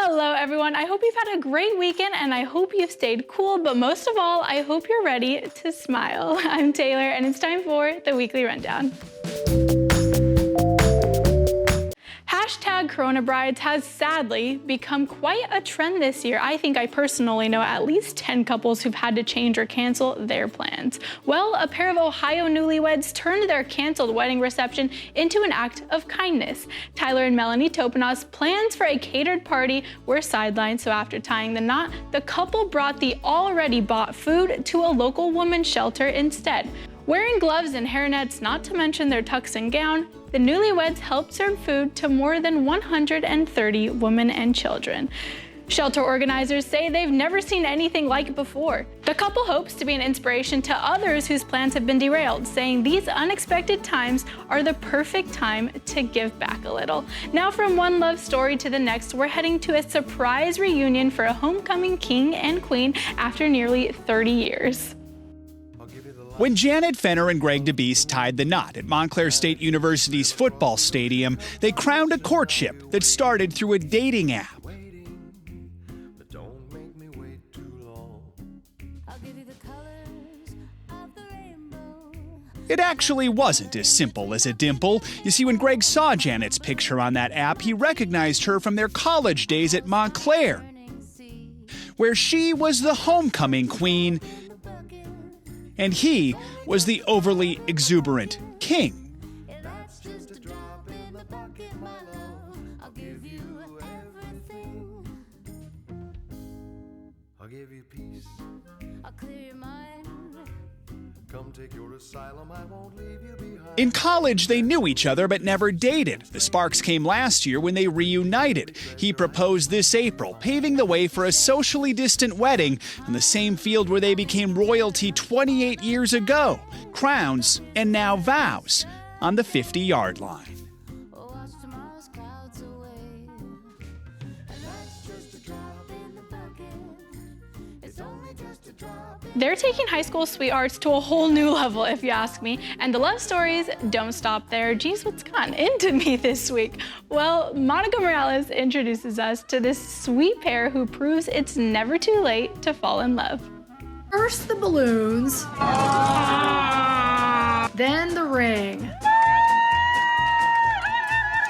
Hello everyone, I hope you've had a great weekend and I hope you've stayed cool, but most of all, I hope you're ready to smile. I'm Taylor and it's time for the Weekly Rundown. Hashtag Corona Brides has sadly become quite a trend this year. I think I personally know at least 10 couples who've had to change or cancel their plans. Well, a pair of Ohio newlyweds turned their canceled wedding reception into an act of kindness. Tyler and Melanie Topanos' plans for a catered party were sidelined, so after tying the knot, the couple brought the already bought food to a local women's shelter instead. Wearing gloves and hairnets, not to mention their tux and gown, the newlyweds helped serve food to more than 130 women and children. Shelter organizers say they've never seen anything like it before. The couple hopes to be an inspiration to others whose plans have been derailed, saying these unexpected times are the perfect time to give back a little. Now from one love story to the next, we're heading to a surprise reunion for a homecoming king and queen after nearly 30 years. When Janet Fenner and Greg DeBeese tied the knot at Montclair State University's football stadium, they crowned a courtship that started through a dating app. It actually wasn't as simple as a dimple. You see, when Greg saw Janet's picture on that app, he recognized her from their college days at Montclair, where she was the homecoming queen and he was the overly exuberant king. In college, they knew each other but never dated. The sparks came last year when they reunited. He proposed this April, paving the way for a socially distant wedding on the same field where they became royalty 28 years ago. Crowns and now vows on the 50-yard line. They're taking high school sweethearts to a whole new level, if you ask me, and the love stories don't stop there. Geez, what's gotten into me this week? Well, Monica Morales introduces us to this sweet pair who proves it's never too late to fall in love. First the balloons, then the ring,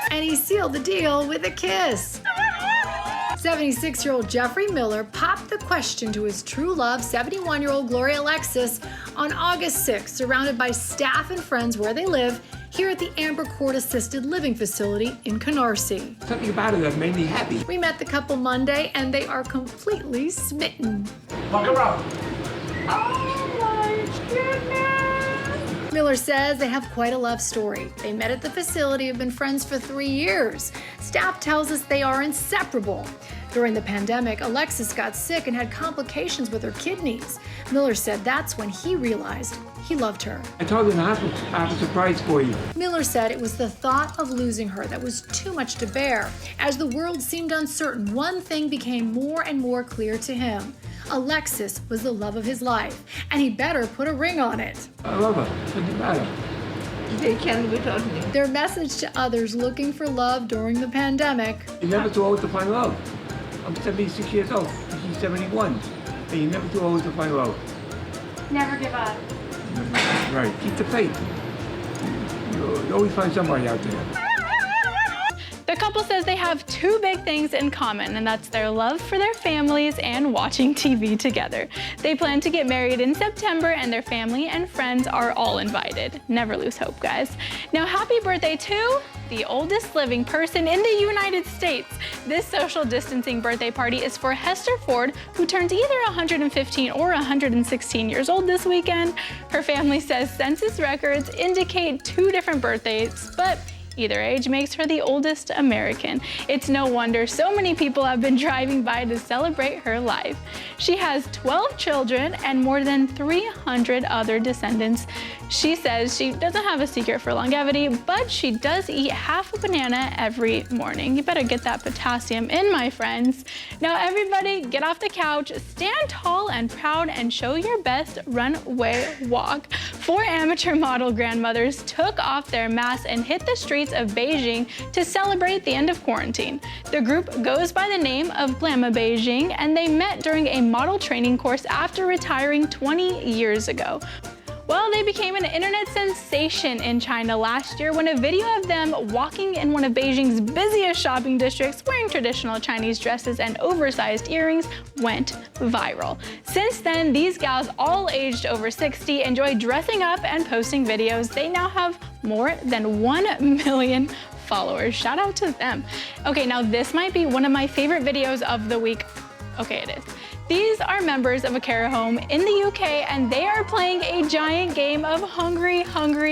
and he sealed the deal with a kiss. 76-year-old Jeffrey Miller popped the question to his true love, 71-year-old Gloria Alexis, on August 6th, surrounded by staff and friends where they live, here at the Amber Court Assisted Living Facility in Canarsie. Something about it that made me happy. We met the couple Monday, and they are completely smitten. Walk around. Oh my goodness! Miller says they have quite a love story. They met at the facility, have been friends for 3 years. Staff tells us they are inseparable. During the pandemic, Alexis got sick and had complications with her kidneys. Miller said that's when he realized he loved her. I told him I have a surprise for you. Miller said it was the thought of losing her that was too much to bear. As the world seemed uncertain, one thing became more and more clear to him. Alexis was the love of his life, and he better put a ring on it. I love her. Something about her. They can't without me. Their message to others looking for love during the pandemic. You're never too old to find love. I'm 76 years old. She's 71. And you're never too old to find love. Never give up. Right. Keep the faith. You always find somebody out there. The couple says they have two big things in common, and that's their love for their families and watching TV together. They plan to get married in September, and their family and friends are all invited. Never lose hope, guys. Now, happy birthday to the oldest living person in the United States. This social distancing birthday party is for Hester Ford, who turns either 115 or 116 years old this weekend. Her family says census records indicate two different birth dates, but either age makes her the oldest American. It's no wonder so many people have been driving by to celebrate her life. She has 12 children and more than 300 other descendants. She says she doesn't have a secret for longevity, but she does eat half a banana every morning. You better get that potassium in, my friends. Now everybody get off the couch, stand tall and proud, and show your best runway walk. 4 amateur model grandmothers took off their masks and hit the streets of Beijing to celebrate the end of quarantine. The group goes by the name of Glamour Beijing, and they met during a model training course after retiring 20 years ago. Well, they became an internet sensation in China last year when a video of them walking in one of Beijing's busiest shopping districts wearing traditional Chinese dresses and oversized earrings went viral. Since then, these gals, all aged over 60, enjoy dressing up and posting videos. They now have more than 1 million followers. Shout out to them. Okay, now this might be one of my favorite videos of the week. Okay, it is. These are members of a care home in the UK, and they are playing a giant game of Hungry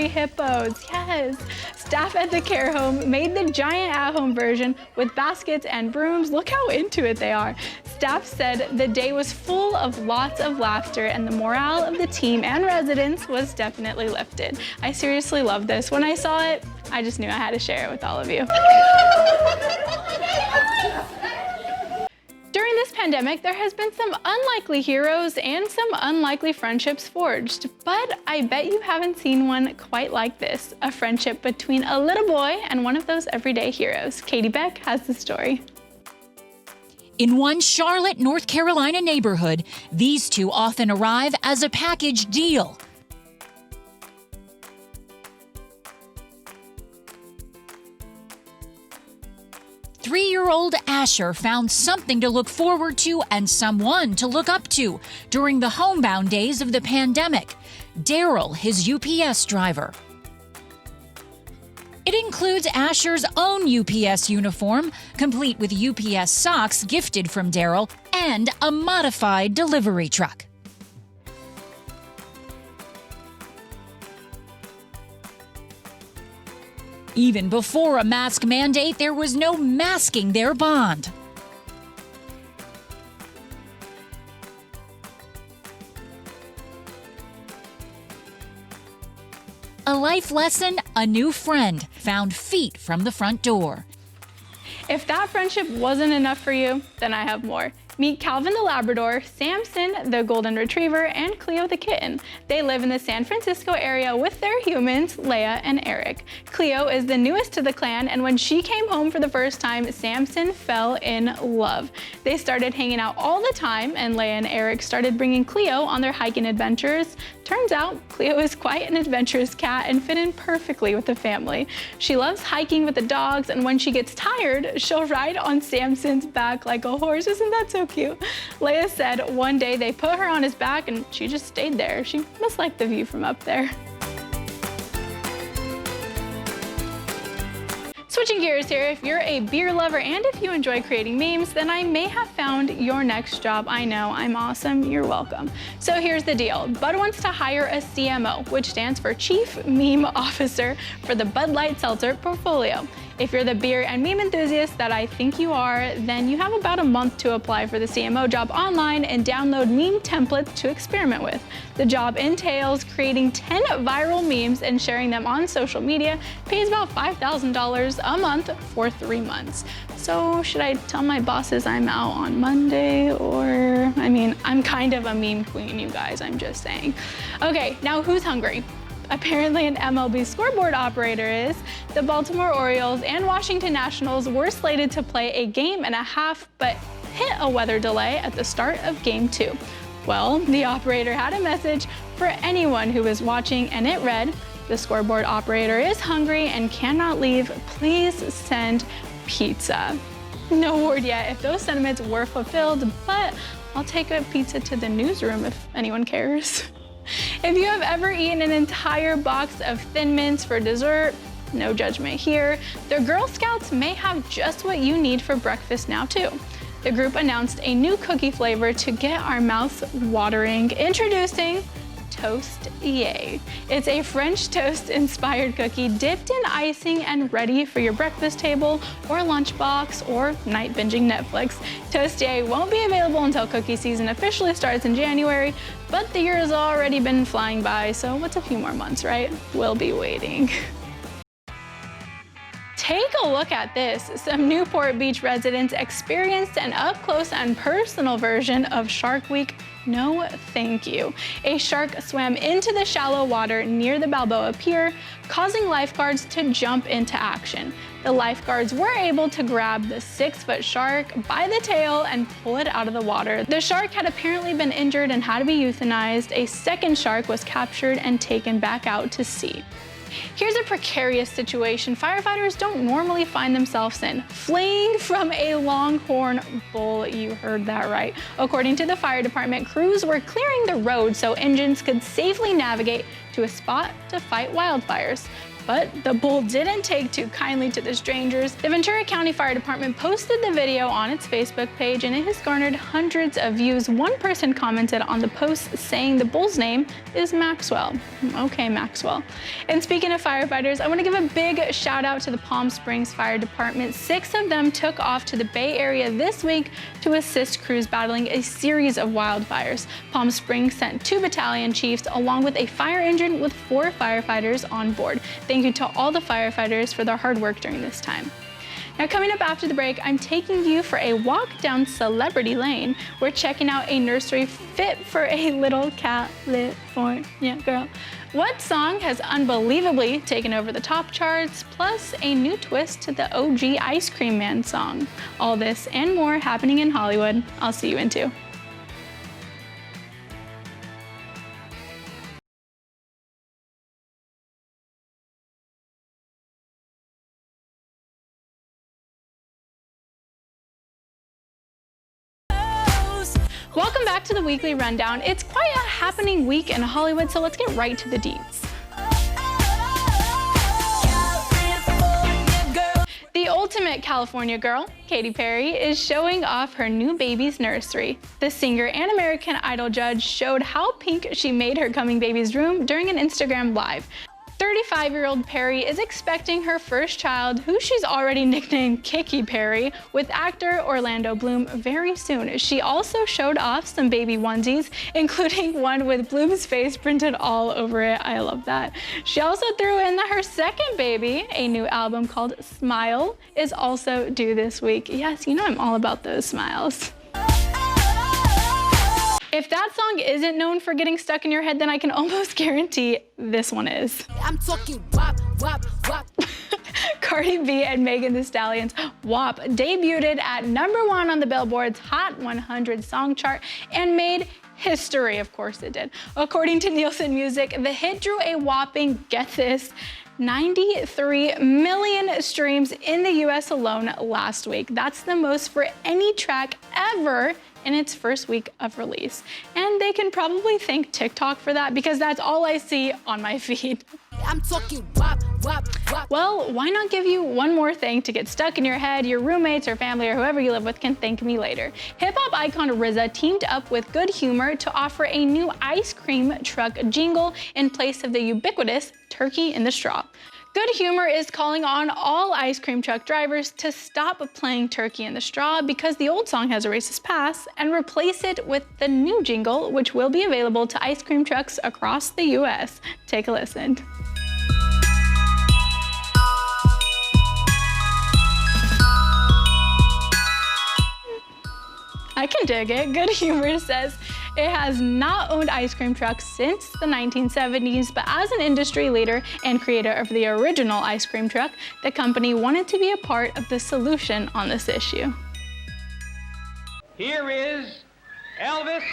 Hippos. Yes! Staff at the care home made the giant at-home version with baskets and brooms. Look how into it they are. Staff said the day was full of lots of laughter, and the morale of the team and residents was definitely lifted. I seriously love this. When I saw it, I just knew I had to share it with all of you. During this pandemic, there has been some unlikely heroes and some unlikely friendships forged, but I bet you haven't seen one quite like this, a friendship between a little boy and one of those everyday heroes. Katie Beck has the story. In one Charlotte, North Carolina neighborhood, these two often arrive as a package deal. Three-year-old Asher found something to look forward to and someone to look up to during the homebound days of the pandemic. Daryl, his UPS driver. It includes Asher's own UPS uniform, complete with UPS socks gifted from Daryl, and a modified delivery truck. Even before a mask mandate, there was no masking their bond. A life lesson, a new friend found feet from the front door. If that friendship wasn't enough for you, then I have more. Meet Calvin the Labrador, Samson the Golden Retriever, and Cleo the Kitten. They live in the San Francisco area with their humans, Leia and Eric. Cleo is the newest to the clan, and when she came home for the first time, Samson fell in love. They started hanging out all the time, and Leia and Eric started bringing Cleo on their hiking adventures. Turns out, Cleo is quite an adventurous cat and fit in perfectly with the family. She loves hiking with the dogs, and when she gets tired, she'll ride on Samson's back like a horse. Isn't that so cute? Leia said one day they put her on his back and she just stayed there. She must like the view from up there. Switching gears here, if you're a beer lover and if you enjoy creating memes, then I may have found your next job. I know, I'm awesome, you're welcome. So here's the deal. Bud wants to hire a CMO, which stands for Chief Meme Officer, for the Bud Light Seltzer portfolio. If you're the beer and meme enthusiast that I think you are, then you have about a month to apply for the CMO job online and download meme templates to experiment with. The job entails creating 10 viral memes and sharing them on social media, pays about $5,000 a month for 3 months. So should I tell my bosses I'm out on Monday, or, I mean, I'm kind of a meme queen, you guys, I'm just saying. Okay, now who's hungry? Apparently an MLB scoreboard operator is. The Baltimore Orioles and Washington Nationals were slated to play a game and a half, but hit a weather delay at the start of Game 2. Well, the operator had a message for anyone who was watching, and it read, "The scoreboard operator is hungry and cannot leave. Please send pizza." No word yet if those sentiments were fulfilled, but I'll take a pizza to the newsroom if anyone cares. If you have ever eaten an entire box of Thin Mints for dessert, no judgment here. The Girl Scouts may have just what you need for breakfast now too. The group announced a new cookie flavor to get our mouths watering. Introducing Toast Yay. It's a French toast inspired cookie dipped in icing and ready for your breakfast table or lunchbox or night binging Netflix. Toast Yay won't be available until cookie season officially starts in January, but the year has already been flying by, so what's a few more months, right? We'll be waiting. Take a look at this. Some Newport Beach residents experienced an up-close and personal version of Shark Week. No, thank you. A shark swam into the shallow water near the Balboa Pier, causing lifeguards to jump into action. The lifeguards were able to grab the 6-foot shark by the tail and pull it out of the water. The shark had apparently been injured and had to be euthanized. A second shark was captured and taken back out to sea. Here's a precarious situation firefighters don't normally find themselves in: fleeing from a longhorn bull. You heard that right. According to the fire department, crews were clearing the road so engines could safely navigate to a spot to fight wildfires. But the bull didn't take too kindly to the strangers. The Ventura County Fire Department posted the video on its Facebook page, and it has garnered hundreds of views. One person commented on the post saying the bull's name is Maxwell. Okay, Maxwell. And speaking of firefighters, I want to give a big shout out to the Palm Springs Fire Department. 6 of them took off to the Bay Area this week to assist crews battling a series of wildfires. Palm Springs sent 2 battalion chiefs along with a fire engine with 4 firefighters on board. Thank you to all the firefighters for their hard work during this time. Now, coming up after the break, I'm taking you for a walk down Celebrity Lane. We're checking out a nursery fit for a little California girl. What song has unbelievably taken over the top charts, plus a new twist to the OG Ice Cream Man song. All this and more happening in Hollywood. I'll see you in 2. Welcome back to the Weekly Rundown. It's quite a happening week in Hollywood, so let's get right to the deets. The ultimate California girl, Katy Perry, is showing off her new baby's nursery. The singer and American Idol judge showed how pink she made her coming baby's room during an Instagram Live. 35-year-old Perry is expecting her first child, who she's already nicknamed Kiki Perry, with actor Orlando Bloom very soon. She also showed off some baby onesies, including one with Bloom's face printed all over it. I love that. She also threw in that her second baby, a new album called Smile, is also due this week. Yes, you know I'm all about those smiles. If that song isn't known for getting stuck in your head, then I can almost guarantee this one is. I'm talking WAP, WAP, WAP. Cardi B and Megan Thee Stallion's WAP debuted at #1 on the Billboard's Hot 100 song chart and made history. Of course it did. According to Nielsen Music, the hit drew a whopping, get this, 93 million streams in the US alone last week. That's the most for any track ever in its first week of release. And they can probably thank TikTok for that, because that's all I see on my feed. I'm talking WAP, WAP, WAP. Well, why not give you one more thing to get stuck in your head? Your roommates or family or whoever you live with can thank me later. Hip-hop icon RZA teamed up with Good Humor to offer a new ice cream truck jingle in place of the ubiquitous turkey in the straw. Good Humor is calling on all ice cream truck drivers to stop playing Turkey in the Straw, because the old song has a racist past, and replace it with the new jingle, which will be available to ice cream trucks across the US. Take a listen. I can dig it. Good Humor says it has not owned ice cream trucks since the 1970s, but as an industry leader and creator of the original ice cream truck, the company wanted to be a part of the solution on this issue. Here is Elvis.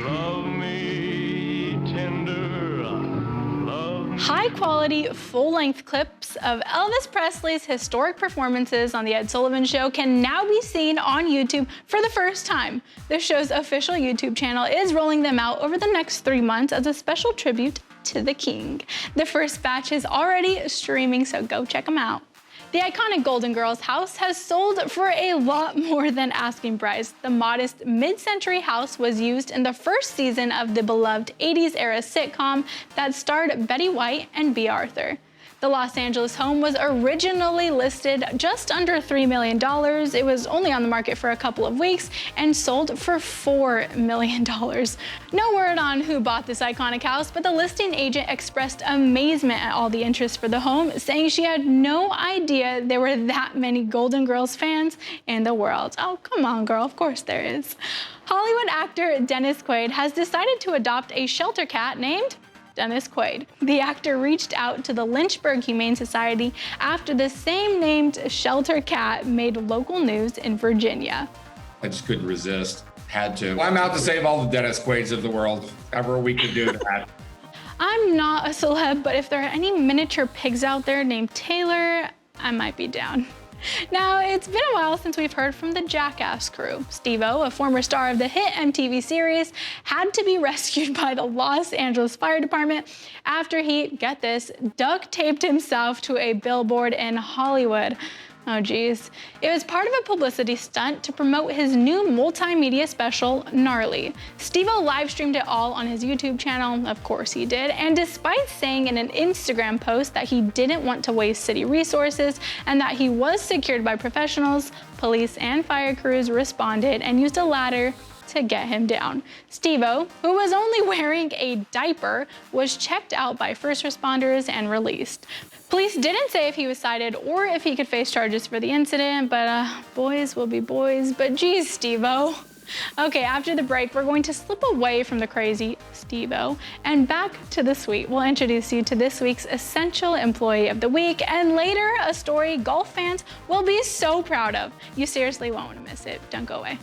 Love me tender, love me. High-quality, full-length clips of Elvis Presley's historic performances on The Ed Sullivan Show can now be seen on YouTube for the first time. The show's official YouTube channel is rolling them out over the next 3 months as a special tribute to the King. The first batch is already streaming, so go check them out. The iconic Golden Girls house has sold for a lot more than asking price. The modest mid-century house was used in the first season of the beloved 80s era sitcom that starred Betty White and Bea Arthur. The Los Angeles home was originally listed just under $3 million. It was only on the market for a couple of weeks and sold for $4 million. No word on who bought this iconic house, but the listing agent expressed amazement at all the interest for the home, saying she had no idea there were that many Golden Girls fans in the world. Oh, come on, girl, of course there is. Hollywood actor Dennis Quaid has decided to adopt a shelter cat named Dennis Quaid. The actor reached out to the Lynchburg Humane Society after the same named shelter cat made local news in Virginia. I just couldn't resist. Had to. I'm out to save all the Dennis Quaids of the world. Ever we could do that. I'm not a celeb, but if there are any miniature pigs out there named Taylor, I might be down. Now, it's been a while since we've heard from the Jackass crew. Steve-O, a former star of the hit MTV series, had to be rescued by the Los Angeles Fire Department after he, get this, duct taped himself to a billboard in Hollywood. Oh geez. It was part of a publicity stunt to promote his new multimedia special, Gnarly. Steve-O live streamed it all on his YouTube channel, of course he did, and despite saying in an Instagram post that he didn't want to waste city resources and that he was secured by professionals, police and fire crews responded and used a ladder to get him down. Steve-O, who was only wearing a diaper, was checked out by first responders and released. Police didn't say if he was cited or if he could face charges for the incident, but boys will be boys. But geez, Steve-O. Okay, after the break, we're going to slip away from the crazy Steve-O and back to the sweet. We'll introduce you to this week's Essential Employee of the Week, and later, a story golf fans will be so proud of. You seriously won't want to miss it. Don't go away.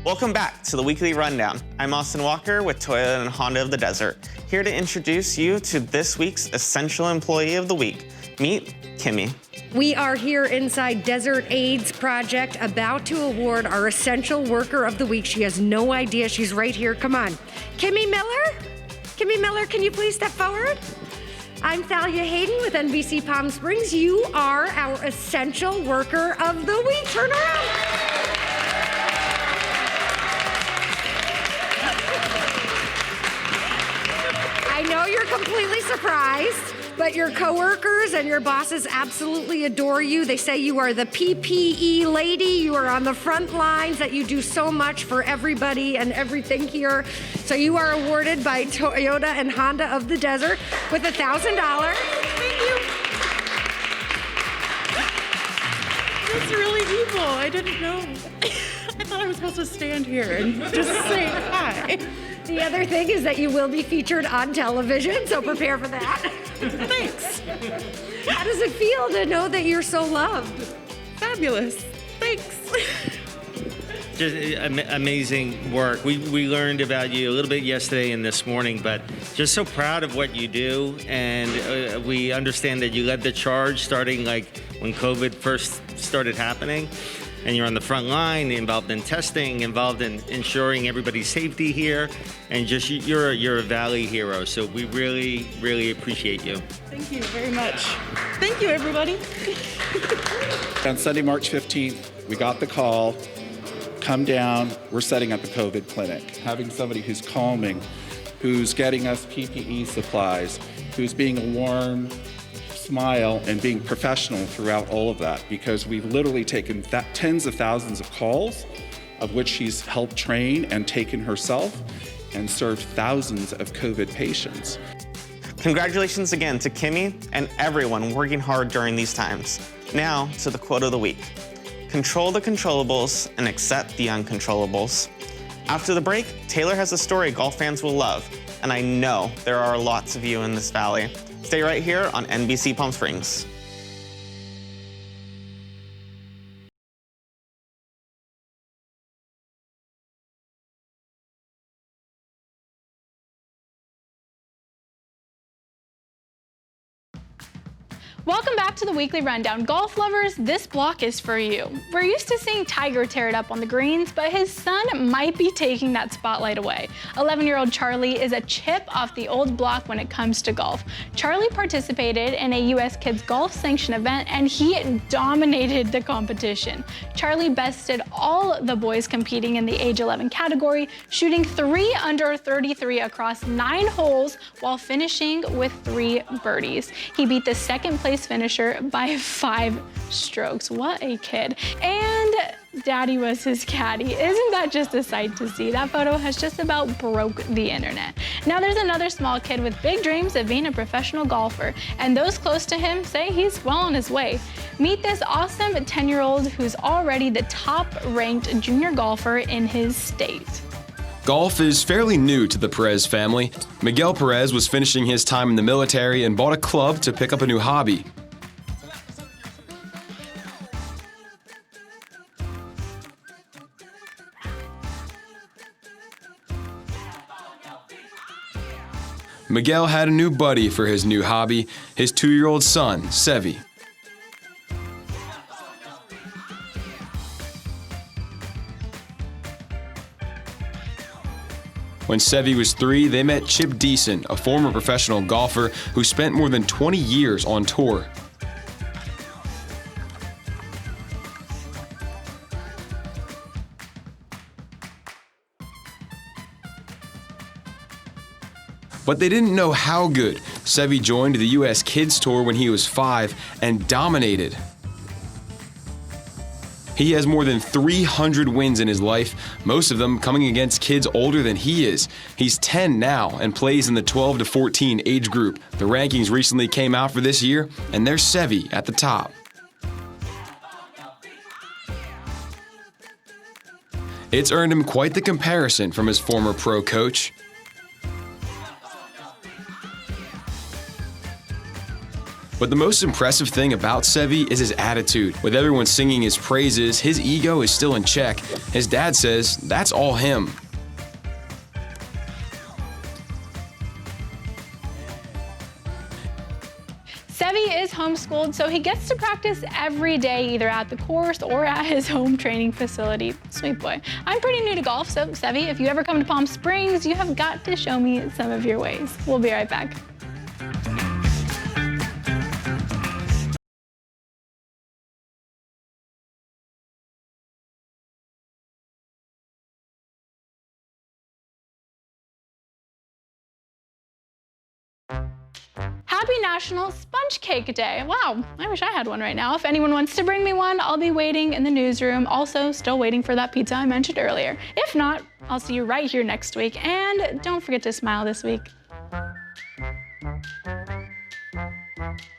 Welcome back to the Weekly Rundown. I'm Austin Walker with Toyota and Honda of the Desert, here to introduce you to this week's Essential Employee of the Week. Meet Kimmy. We are here inside Desert AIDS Project, about to award our Essential Worker of the Week. She has no idea she's right here. Come on. Kimmy Miller? Kimmy Miller, can you please step forward? I'm Thalia Hayden with NBC Palm Springs. You are our Essential Worker of the Week. Turn around. I know you're completely surprised, but your coworkers and your bosses absolutely adore you. They say you are the PPE lady. You are on the front lines, that you do so much for everybody and everything here. So you are awarded by Toyota and Honda of the Desert with $1,000. Thank you. That's really evil. I didn't know. I thought I was supposed to stand here and just say hi. The other thing is that you will be featured on television, so prepare for that. Thanks. How does it feel to know that you're so loved? Fabulous. Thanks. Just amazing work. We learned about you a little bit yesterday and this morning, but just so proud of what you do. And we understand that you led the charge starting like when COVID first started happening. And you're on the front line, involved in testing, involved in ensuring everybody's safety here, and just you're a Valley hero. So we really, really appreciate you. Thank you very much. Thank you, everybody. On Sunday, March 15th, we got the call, come down, we're setting up a COVID clinic. Having somebody who's calming, who's getting us PPE supplies, who's being a warm smile and being professional throughout all of that, because we've literally taken tens of thousands of calls, of which she's helped train and taken herself, and served thousands of COVID patients. Congratulations again to Kimmy and everyone working hard during these times. Now to the quote of the week. Control the controllables and accept the uncontrollables. After the break, Taylor has a story golf fans will love, and I know there are lots of you in this valley. Stay right here on NBC Palm Springs. Welcome back to the Weekly Rundown. Golf lovers, this block is for you. We're used to seeing Tiger tear it up on the greens, but his son might be taking that spotlight away. 11-year-old Charlie is a chip off the old block when it comes to golf. Charlie participated in a U.S. Kids Golf Sanction event, and he dominated the competition. Charlie bested all the boys competing in the age 11 category, shooting 3 under 33 across 9 holes while finishing with 3 birdies. He beat the second place finisher by 5 strokes. What a kid. And Daddy was his caddy. Isn't that just a sight to see? That photo has just about broke the internet. Now there's another small kid with big dreams of being a professional golfer, and those close to him say he's well on his way. Meet this awesome 10-year-old who's already the top-ranked junior golfer in his state. Golf is fairly new to the Perez family. Miguel Perez was finishing his time in the military and bought a club to pick up a new hobby. Miguel had a new buddy for his new hobby, his 2-year-old son, Sevi. When Sevi was 3, they met Chip Deason, a former professional golfer who spent more than 20 years on tour. But they didn't know how good. Sevi joined the U.S. Kids Tour when he was 5 and dominated. He has more than 300 wins in his life, most of them coming against kids older than he is. He's 10 now and plays in the 12 to 14 age group. The rankings recently came out for this year, and there's Sevi at the top. It's earned him quite the comparison from his former pro coach. But the most impressive thing about Sevi is his attitude. With everyone singing his praises, his ego is still in check. His dad says that's all him. Sevi is homeschooled, so he gets to practice every day, either at the course or at his home training facility. Sweet boy. I'm pretty new to golf, so Sevi, if you ever come to Palm Springs, you have got to show me some of your ways. We'll be right back. Happy National Sponge Cake Day. Wow, I wish I had one right now. If anyone wants to bring me one, I'll be waiting in the newsroom. Also, still waiting for that pizza I mentioned earlier. If not, I'll see you right here next week. And don't forget to smile this week.